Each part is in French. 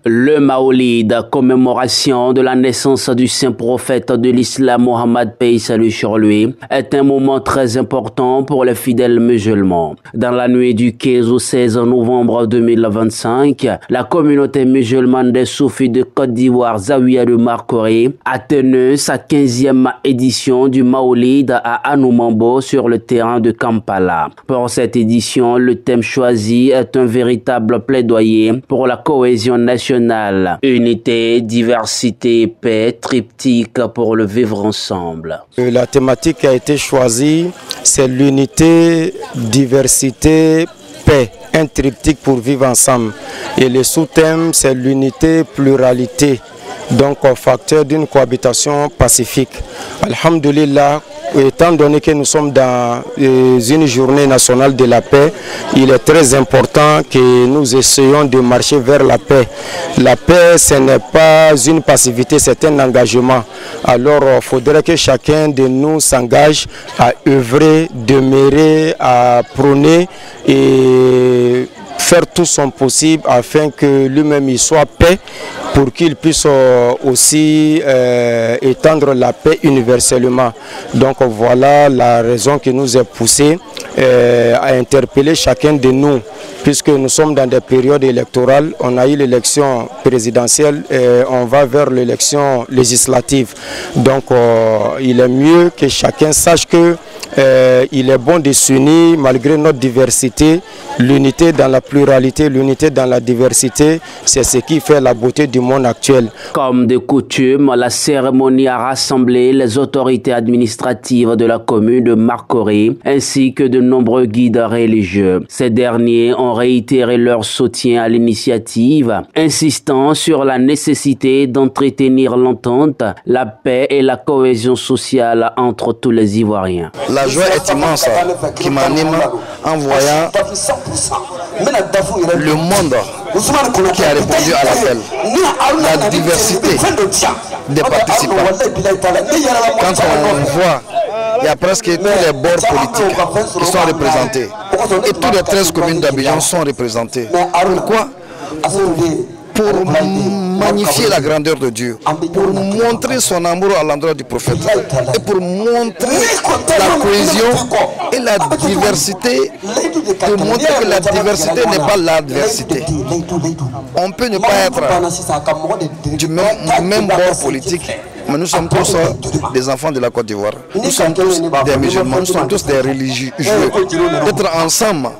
Le Maolid, commémoration de la naissance du saint prophète de l'islam Mohammed paix salut sur lui, est un moment très important pour les fidèles musulmans. Dans la nuit du 15 au 16 novembre 2025, la communauté musulmane des Soufis de Côte d'Ivoire Zawiya de Marcory a tenu sa 15e édition du Maolid à Anoumambo sur le terrain de Kampala. Pour cette édition, le thème choisi est un véritable plaidoyer pour la cohésion nationale. Unité, diversité, paix, triptyque pour le vivre ensemble. La thématique qui a été choisie, c'est l'unité, diversité, paix. Un triptyque pour vivre ensemble. Et le sous-thème, c'est l'unité, pluralité. Donc, facteur d'une cohabitation pacifique. Alhamdulillah, étant donné que nous sommes dans une journée nationale de la paix, il est très important que nous essayions de marcher vers la paix. La paix, ce n'est pas une passivité, c'est un engagement. Alors, il faudrait que chacun de nous s'engage à œuvrer, demeurer, à prôner et faire tout son possible afin que lui-même il soit paix pour qu'il puisse aussi étendre la paix universellement. Donc voilà la raison qui nous est poussée à interpeller chacun de nous, puisque nous sommes dans des périodes électorales. On a eu l'élection présidentielle et on va vers l'élection législative. Donc il est mieux que chacun sache que il est bon de s'unir malgré notre diversité. L'unité dans la pluralité, l'unité dans la diversité, c'est ce qui fait la beauté du monde actuel. Comme de coutume, la cérémonie a rassemblé les autorités administratives de la commune de Marcory ainsi que de nombreux guides religieux. Ces derniers ont réitéré leur soutien à l'initiative, insistant sur la nécessité d'entretenir l'entente, la paix et la cohésion sociale entre tous les Ivoiriens. La joie est immense qui m'anime en voyant le monde qui a répondu à l'appel, la diversité des participants. Quand on voit, il y a presque tous les bords politiques qui sont représentés et toutes les 13 communes d'Abidjan sont représentées. Pourquoi? Pour magnifier la grandeur de Dieu, pour montrer son amour à l'endroit du prophète et pour montrer la cohésion et la diversité, pour montrer que la diversité n'est pas l'adversité. On peut ne pas être du même bord politique, mais nous sommes tous des enfants de la Côte d'Ivoire. Nous sommes tous des musulmans, nous sommes tous des religieux. D'être ensemble,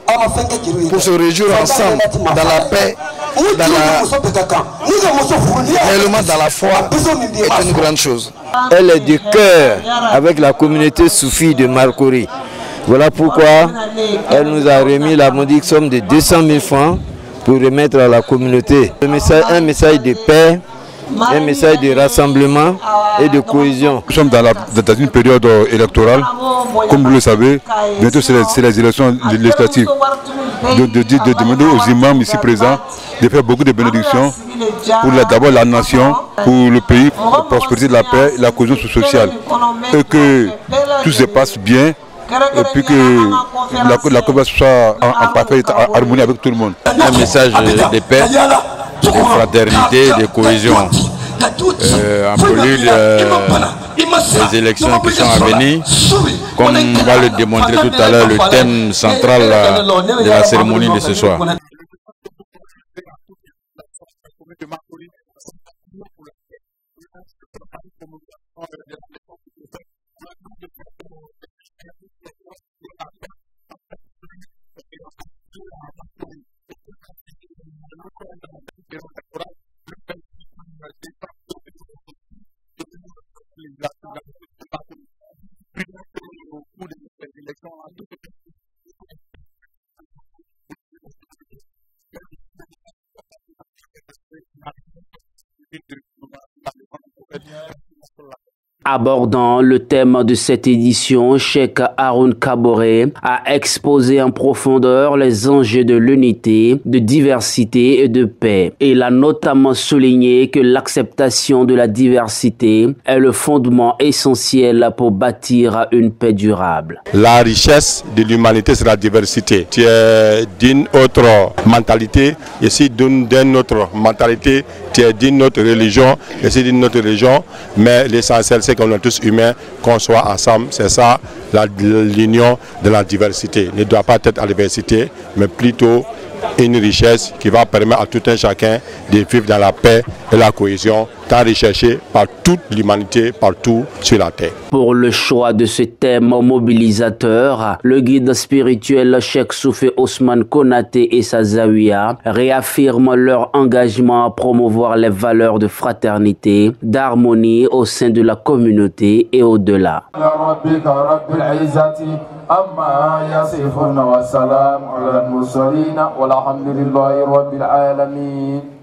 pour se réjouir ensemble dans la paix, réellement dans la foi, est une grande chose. Elle est de cœur avec la communauté soufie de Marcory. Voilà pourquoi elle nous a remis la modique somme de 200 000 francs pour remettre à la communauté un message de paix, un message de rassemblement et de cohésion. Nous sommes dans une période électorale, comme vous le savez, bientôt c'est les élections législatives. De demander aux imams ici présents de faire beaucoup de bénédictions pour d'abord la nation, pour le pays, la prospérité de la paix, la cohésion sociale. Et que tout se passe bien et puis que la coopération soit en parfaite harmonie avec tout le monde. Un message de paix, de fraternité, de cohésion. En prélude les élections qui sont à venir, comme on va le démontrer tout à l'heure, le thème central de la cérémonie de ce soir. Abordant le thème de cette édition, Cheikh Haroun Kaboré a exposé en profondeur les enjeux de l'unité, de diversité et de paix. Il a notamment souligné que l'acceptation de la diversité est le fondement essentiel pour bâtir une paix durable. La richesse de l'humanité, c'est la diversité. Tu es d'une autre mentalité, ici d'une autre mentalité, tu es d'une autre religion, ici d'une autre religion, mais l'essentiel c'est qu'on est tous humains, qu'on soit ensemble, c'est ça l'union de la diversité. Ne doit pas être à la diversité, mais plutôt une richesse qui va permettre à tout un chacun de vivre dans la paix et la cohésion, tant recherchée par toute l'humanité, partout sur la terre. Pour le choix de ce thème mobilisateur, le guide spirituel Cheikh Soufé Ousmane Konaté et sa Zawiya réaffirment leur engagement à promouvoir les valeurs de fraternité, d'harmonie au sein de la communauté et au-delà. أما يصفون والسلام على المرسلين والحمد لله رب العالمين.